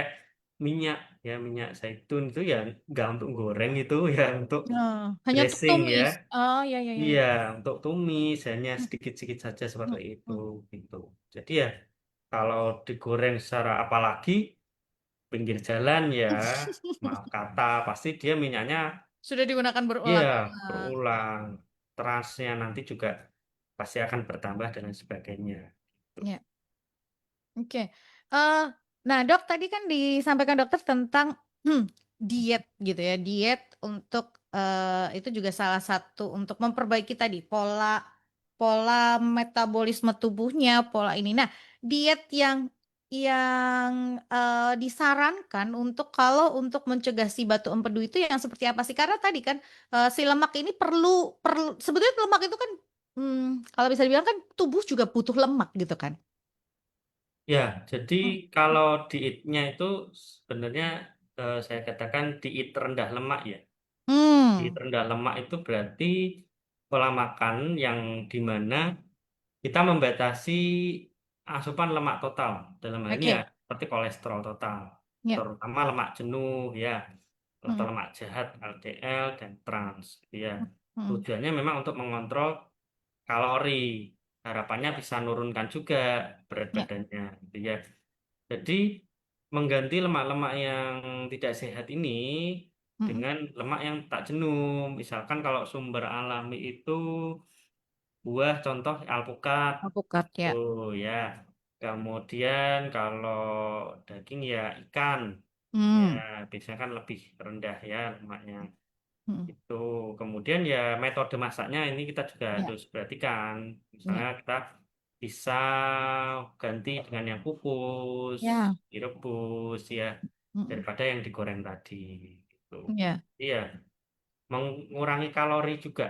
minyak ya, minyak zaitun itu ya nggak untuk goreng itu ya, untuk Oh, hanya untuk dressing ya. tumis. Oh, ya, ya, ya, ya. Iya, untuk tumis hanya Mm, sedikit-sedikit saja seperti mm, itu mm. gitu. Jadi ya kalau digoreng secara apalagi pinggir jalan ya, maaf kata, pasti dia minyaknya Sudah digunakan iya berulang-ulang. berulang. Terasnya nanti juga pasti akan bertambah dan sebagainya. Gitu. Ya. Oke. Eh, nah, Dok, tadi kan disampaikan dokter tentang diet gitu ya. Diet untuk itu juga salah satu untuk memperbaiki tadi pola pola metabolisme tubuhnya, pola ini. Nah, diet yang disarankan untuk kalau untuk mencegah si batu empedu itu yang seperti apa sih? Karena tadi kan si lemak ini perlu perlu sebetulnya lemak itu kan kalau bisa dibilang kan tubuh juga butuh lemak gitu kan. Ya, jadi Hmm. kalau dietnya itu sebenarnya saya katakan diet rendah lemak ya. Diet Hmm, rendah lemak itu berarti pola makan yang dimana kita membatasi asupan lemak total. Dalam hal ini ya oke. seperti kolesterol total, Ya. terutama lemak jenuh ya, atau Hmm, lemak jahat LDL dan trans. Ya, hmm, tujuannya memang untuk mengontrol kalori. Harapannya bisa menurunkan juga berat ya. badannya, gitu ya. Jadi mengganti lemak-lemak yang tidak sehat ini Hmm, dengan lemak yang tak jenuh. Misalkan kalau sumber alami itu buah, contoh alpukat. alpukat ya. Oh ya. Kemudian kalau daging ya ikan. Ya, Hmm, biasanya kan lebih rendah ya lemaknya. hmm, Itu. Kemudian ya metode masaknya ini kita juga ya, harus perhatikan. ya, Misalnya kita bisa ganti dengan yang kukus, ya. direbus ya, Hmm, daripada yang digoreng tadi. Gitu. ya. Iya, mengurangi kalori juga,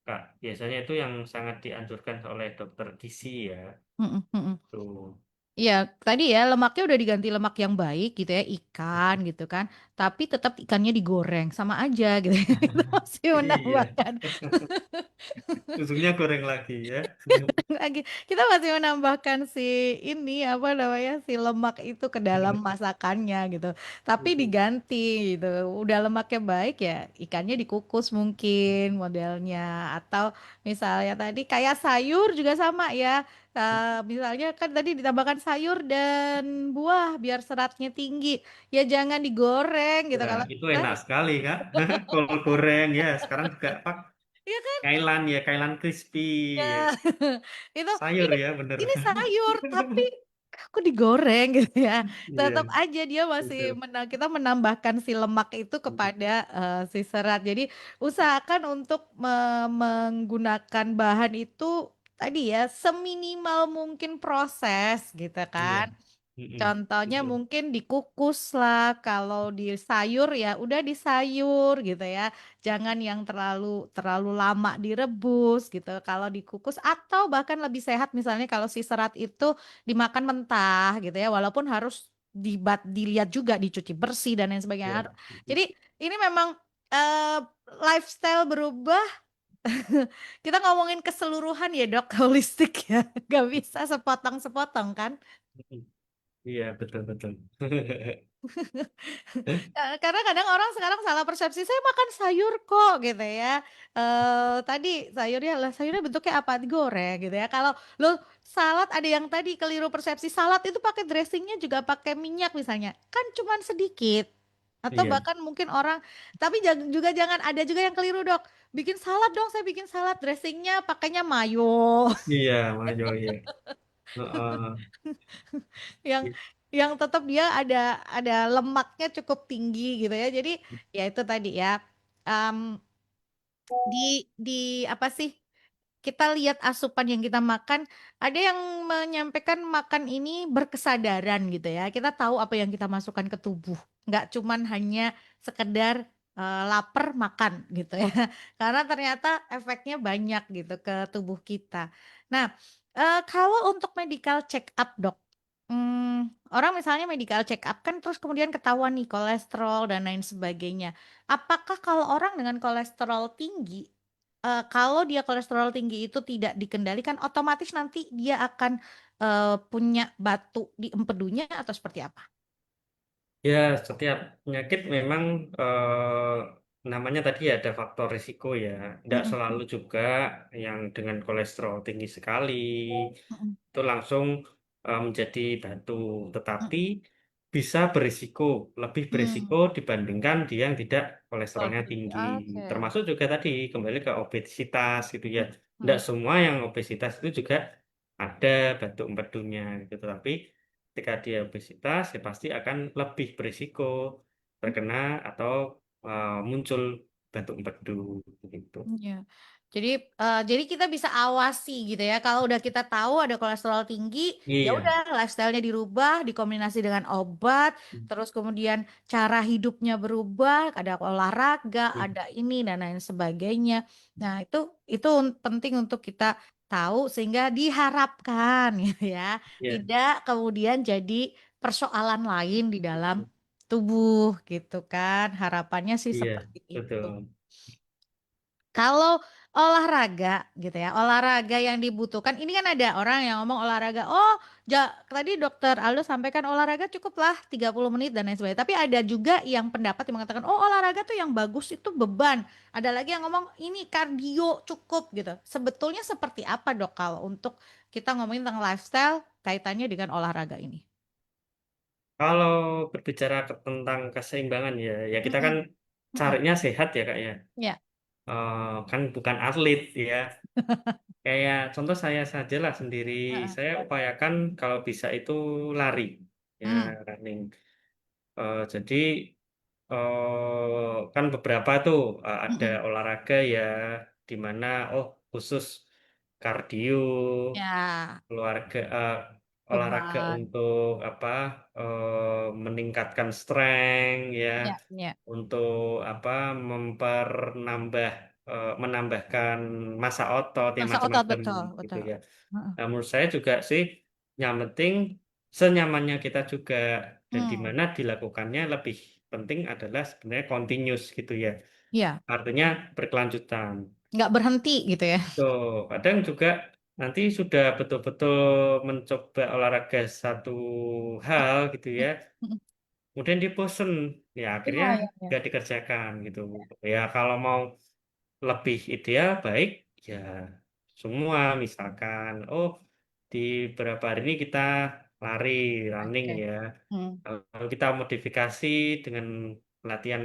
Kak. Biasanya itu yang sangat dianjurkan oleh dokter gizi ya. Hmm, hmm. Tuh. Iya, tadi ya lemaknya udah diganti lemak yang baik gitu ya, ikan gitu kan. Tapi tetap ikannya digoreng sama aja gitu. Itu masih Iya, menambahkan ujungnya goreng lagi ya. lagi. Kita masih menambahkan si ini apa namanya si lemak itu ke dalam masakannya gitu. Tapi diganti gitu. Udah lemaknya baik ya, ikannya dikukus mungkin modelnya atau misalnya tadi kayak sayur juga sama ya. Misalnya kan tadi ditambahkan sayur dan buah biar seratnya tinggi. Ya jangan digoreng gitu Ya, kalau itu kan enak sekali, Kak. Kol goreng ya. Sekarang juga Pak iya kan? Kailan ya, Kailan crispy Ya, ya. itu Sayur ini ya, bener. ini sayur tapi aku digoreng gitu ya. Tetap Iya, aja dia masih betul. kita menambahkan si lemak itu kepada si serat. Jadi usahakan untuk menggunakan bahan itu tadi ya seminimal mungkin proses gitu Iya. kan. Mm-mm. Contohnya Betul. mungkin dikukus lah, kalau di sayur ya udah di sayur gitu ya. Jangan yang terlalu terlalu lama direbus gitu. Kalau dikukus atau bahkan lebih sehat misalnya kalau si serat itu dimakan mentah gitu ya, walaupun harus dilihat juga dicuci bersih dan lain sebagainya. Ya. Mm-mm. Jadi ini memang eh, lifestyle berubah. Kita ngomongin keseluruhan ya dok, holistik ya, gak bisa sepotong-sepotong kan. Mm-mm. Iya, betul betul. Karena kadang orang sekarang salah persepsi, saya makan sayur kok gitu ya. Tadi sayurnya lah sayurnya bentuknya apa? Digoreng gitu ya. Kalau lo salad ada yang tadi keliru persepsi salad itu pakai dressingnya juga pakai minyak misalnya, kan cuman sedikit. Atau Iya, bahkan mungkin orang, tapi juga jangan ada juga yang keliru dok. Bikin salad dong, saya bikin salad dressingnya pakainya mayo, iya, Majo, iya. Heeh. yang tetap dia ada lemaknya cukup tinggi gitu ya. Jadi ya itu tadi ya. Em, di apa sih? Kita lihat asupan yang kita makan, ada yang menyampaikan makan ini berkesadaran gitu ya. Kita tahu apa yang kita masukkan ke tubuh, nggak cuman hanya sekedar lapar makan gitu ya. Karena ternyata efeknya banyak gitu ke tubuh kita. Nah, kalau untuk medical check up dok, orang misalnya medical check up kan terus kemudian ketahuan nih kolesterol dan lain sebagainya. Apakah kalau orang dengan kolesterol tinggi, kalau dia kolesterol tinggi itu tidak dikendalikan, otomatis nanti dia akan punya batu di empedunya atau seperti apa? Ya, setiap penyakit memang namanya tadi ada faktor risiko ya. Tidak Mm-mm, selalu juga yang dengan kolesterol tinggi sekali mm-mm, itu langsung menjadi batu, tetapi mm-mm, bisa berisiko, lebih berisiko mm. dibandingkan dia yang tidak Oh, kolesterolnya tinggi. tinggi. Oke. Termasuk juga tadi kembali ke obesitas gitu ya. Tidak Mm-mm, semua yang obesitas itu juga ada batu empedunya gitu, tapi ketika dia obesitas ya pasti akan lebih berisiko terkena atau muncul batu empedu gitu. iya. Jadi kita bisa awasi gitu ya. Kalau udah kita tahu ada kolesterol tinggi, ya udah Iya. lifestyle-nya dirubah, dikombinasi dengan obat, terus kemudian cara hidupnya berubah, ada olahraga, ada ini dan lain sebagainya. Nah, itu penting untuk kita tahu sehingga diharapkan gitu ya. Iya, Tidak kemudian jadi persoalan lain di dalam tubuh gitu kan. Harapannya sih iya, seperti itu. betul. Kalau olahraga gitu ya, olahraga yang dibutuhkan, ini kan ada orang yang ngomong olahraga, oh tadi dokter Aldo sampaikan olahraga cukuplah 30 menit dan lain sebagainya. Tapi ada juga yang pendapat yang mengatakan, oh olahraga tuh yang bagus itu beban. Ada lagi yang ngomong ini kardio cukup gitu. Sebetulnya seperti apa dok kalau untuk kita ngomongin tentang lifestyle kaitannya dengan olahraga ini? Kalau berbicara tentang keseimbangan ya, ya kita kan Mm-mm. Mm-mm. carinya sehat ya kak ya. Ya. Kan bukan atlet ya. Kayak contoh saya saja lah sendiri, Heeh. saya upayakan kalau bisa itu lari, ya Hmm. running. Jadi kan beberapa tuh ada Mm-mm. olahraga ya, di mana oh khusus kardio, Ya, keluarga olahraga beban. untuk apa meningkatkan strength ya, Ya, ya. untuk apa menambahkan massa otot yang Masa otot macam-macam betul, gitu betul. ya. Heeh. Nah, menurut saya juga sih yang penting senyamannya kita juga dan di Hmm. mana dilakukannya lebih penting adalah sebenarnya continuous gitu ya. Iya, Artinya berkelanjutan. nggak berhenti gitu ya. Tuh, kadang juga nanti sudah betul-betul mencoba olahraga satu hal gitu ya, Mm-mm. kemudian dia bosen, ya Iya, akhirnya iya, iya. nggak dikerjakan gitu. Ya kalau mau lebih ideal baik ya semua misalkan, oh di beberapa hari ini kita lari, running Oke. ya. Hmm. Kalau kita modifikasi dengan latihan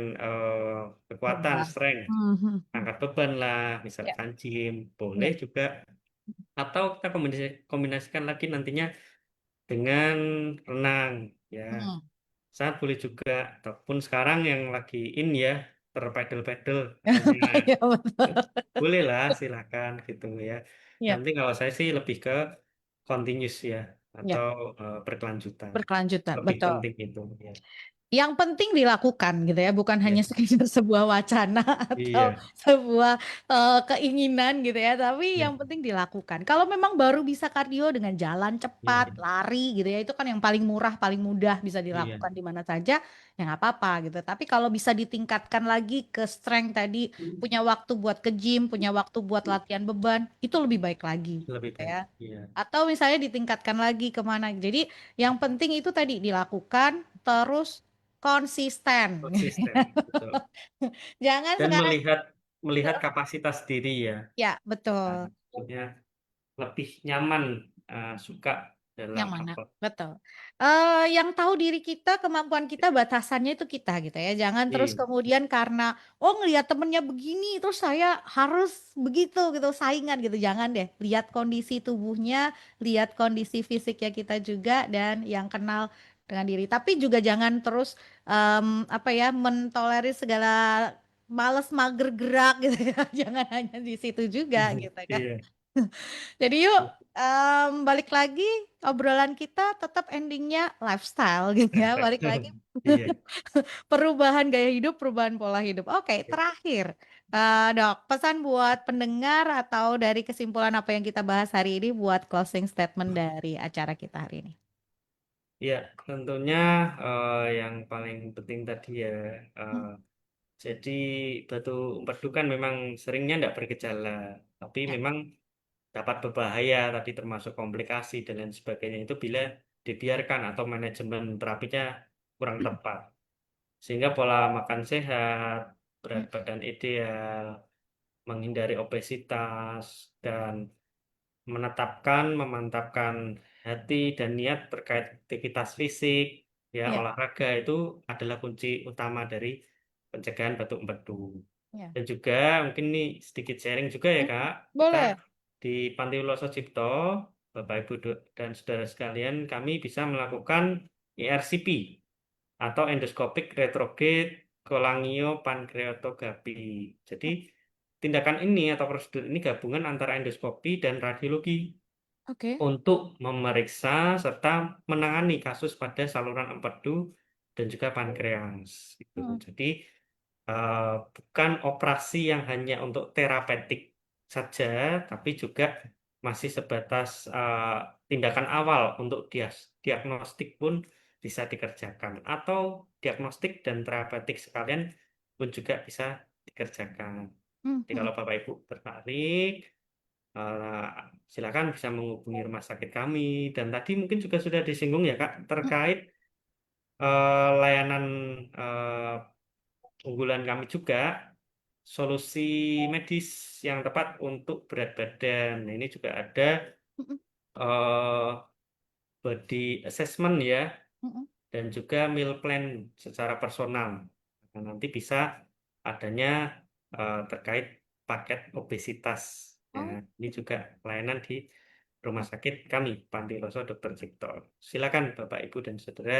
kekuatan, Beban. strength, Hmm, hmm, hmm. angkat beban lah, Ya, misalkan gym, boleh ya. juga. Atau kita kombinasikan lagi nantinya dengan renang, ya. Hmm. Saat boleh juga, ataupun sekarang yang lagi in ya, terpedal-pedal katanya. Iya, betul. Bolehlah, silakan gitu ya. Yang Ya, penting kalau saya sih lebih ke continuous ya, ya. atau berkelanjutan. Berkelanjutan, Lebih betul. penting itu ya. Yang penting dilakukan gitu ya, bukan Ya, hanya sekedar sebuah wacana atau iya, sebuah keinginan gitu ya, tapi ya, yang penting dilakukan. Kalau memang baru bisa kardio dengan jalan cepat, iya, lari gitu ya, itu kan yang paling murah, paling mudah bisa iya. dilakukan di mana saja, ya nggak apa-apa gitu. Tapi kalau bisa ditingkatkan lagi ke strength tadi, punya waktu buat ke gym, punya waktu buat latihan beban, itu lebih baik lagi Lebih gitu baik. ya. Iya, Atau misalnya ditingkatkan lagi kemana. Jadi yang penting itu tadi dilakukan terus konsisten. konsisten, betul. Jangan Dan sekarang, melihat melihat kapasitas diri ya. ya Nah, betul. maksudnya lebih nyaman, suka. dalam Yang mana? apa. Betul. Yang tahu diri kita, kemampuan kita, batasannya itu kita gitu ya. Jangan terus Iya. kemudian karena oh ngelihat temennya begini, terus saya harus begitu gitu, saingan gitu. Jangan deh. Lihat kondisi tubuhnya, lihat kondisi fisiknya kita juga, dan yang kenal dengan diri. Tapi juga jangan terus apa ya, mentolerir segala males mager gerak gitu ya. Jangan hanya di situ juga gitu kan. Iya. Jadi yuk balik lagi obrolan kita tetap endingnya lifestyle gitu ya. Balik lagi Iya. perubahan gaya hidup, perubahan pola hidup. Oke, terakhir Dok, pesan buat pendengar atau dari kesimpulan apa yang kita bahas hari ini buat closing statement dari acara kita hari ini. Ya, tentunya yang paling penting tadi ya, eh, Hmm, jadi batu empedu kan memang seringnya tidak bergejala, tapi ya. memang dapat berbahaya tadi termasuk komplikasi dan lain sebagainya itu bila dibiarkan atau manajemen terapinya kurang tepat. Sehingga pola makan sehat, berat Hmm, badan ideal, menghindari obesitas, dan memantapkan hati dan niat terkait aktivitas fisik, ya ya, olahraga itu adalah kunci utama dari pencegahan batuk empedu. ya. Dan juga mungkin ini sedikit sharing juga ya Hmm, Kak, kita boleh. di Panti Uloso Cipto, Bapak Ibu dan saudara sekalian, kami bisa melakukan ERCP atau endoscopic retrograde cholangiopankreatografi. Jadi tindakan ini atau prosedur ini gabungan antara endoskopi dan radiologi Oke. untuk memeriksa serta menangani kasus pada saluran empedu dan juga pankreas. Gitu. Hmm, Jadi eh, bukan operasi yang hanya untuk terapeutik saja, tapi juga masih sebatas tindakan awal untuk diagnostik pun bisa dikerjakan, atau diagnostik dan terapeutik sekalian pun juga bisa dikerjakan. hmm, Jadi hmm, kalau Bapak Ibu tertarik, eh, silakan bisa menghubungi rumah sakit kami. Dan tadi mungkin juga sudah disinggung ya Kak, hmm. terkait layanan unggulan kami juga, solusi medis yang tepat untuk berat badan. Nah, ini juga ada Hmm, hmm, eh, body assessment ya, hmm, hmm. dan juga meal plan secara personal. Nah, nanti bisa adanya terkait paket obesitas. Ya, Oh, ini juga layanan di rumah sakit kami, Panti Rasa Dr. Cipto. Silakan Bapak, Ibu, dan Saudara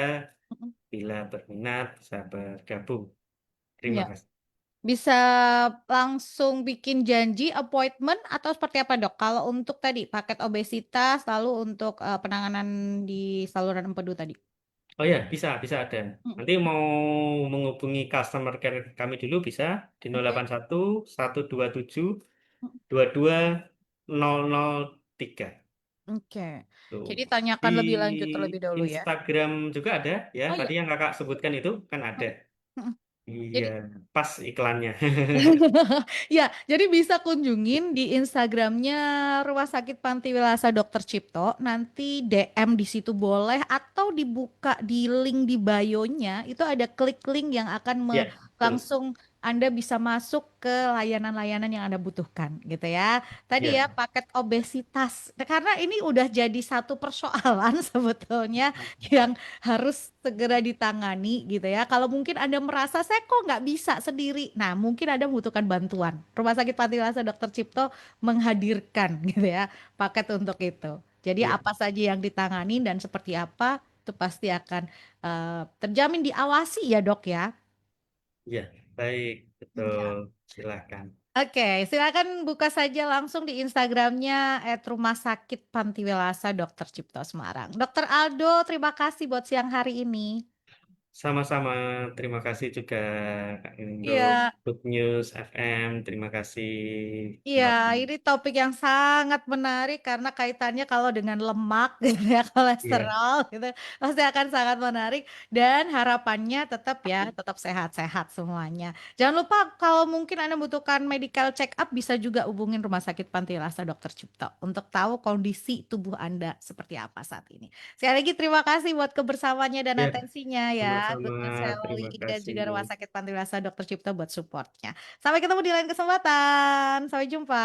hmm, hmm. bila berminat bisa bergabung. Terima Ya. kasih. Bisa langsung bikin janji appointment atau seperti apa dok? Kalau untuk tadi paket obesitas, lalu untuk penanganan di saluran empedu tadi. Oh ya, bisa, bisa ada. Hmm, Nanti mau menghubungi customer care kami dulu bisa di oke. 081 127 Hmm, 22003. oke. Tuh. Jadi Di tanyakan lebih lanjut terlebih dahulu ya. Instagram juga ada ya. Oh Tadi iya. yang kakak sebutkan itu kan ada. Hmm, hmm. Iya, Jadi pas iklannya. ya, jadi bisa kunjungin di Instagramnya Rumah Sakit Pantiwilasa Dr. Cipto. Nanti DM di situ boleh atau dibuka di link di bio-nya. Itu ada klik link yang akan Ya, betul. langsung Anda bisa masuk ke layanan-layanan yang Anda butuhkan gitu ya. Tadi ya Ya, paket obesitas. Nah, karena ini udah jadi satu persoalan sebetulnya yang harus segera ditangani gitu ya. Kalau mungkin Anda merasa saya kok nggak bisa sendiri, nah mungkin Anda membutuhkan bantuan. Rumah Sakit Pantiwasa Dr. Cipto menghadirkan gitu ya paket untuk itu. Jadi ya, apa saja yang ditangani dan seperti apa itu pasti akan terjamin diawasi ya dok ya. ya. Baik, Ya. betul. Silakan. Oke, silakan buka saja langsung di Instagramnya @Rumah Sakit Pantiwilasa Dr. Cipto Semarang. Dokter Aldo, terima kasih buat siang hari ini. Sama-sama. Terima kasih juga Kak Indo. Iya, Good News FM. Terima kasih. iya, Mbak. ini topik yang sangat menarik karena kaitannya kalau dengan lemak gitu ya, Iya, kolesterol gitu, pasti akan sangat menarik dan harapannya tetap ya, tetap sehat-sehat semuanya. Jangan lupa kalau mungkin Anda membutuhkan medical check up bisa juga hubungin Rumah Sakit Pantiwilasa Dr. Cipto untuk tahu kondisi tubuh Anda seperti apa saat ini. Sekali lagi terima kasih buat kebersamaannya dan ya. atensinya ya. Sama-sama. Good News Terima Family dan kasih. juga Rumah Sakit Pantiwilasa Dr. Cipto buat supportnya. Sampai ketemu di lain kesempatan. Sampai jumpa.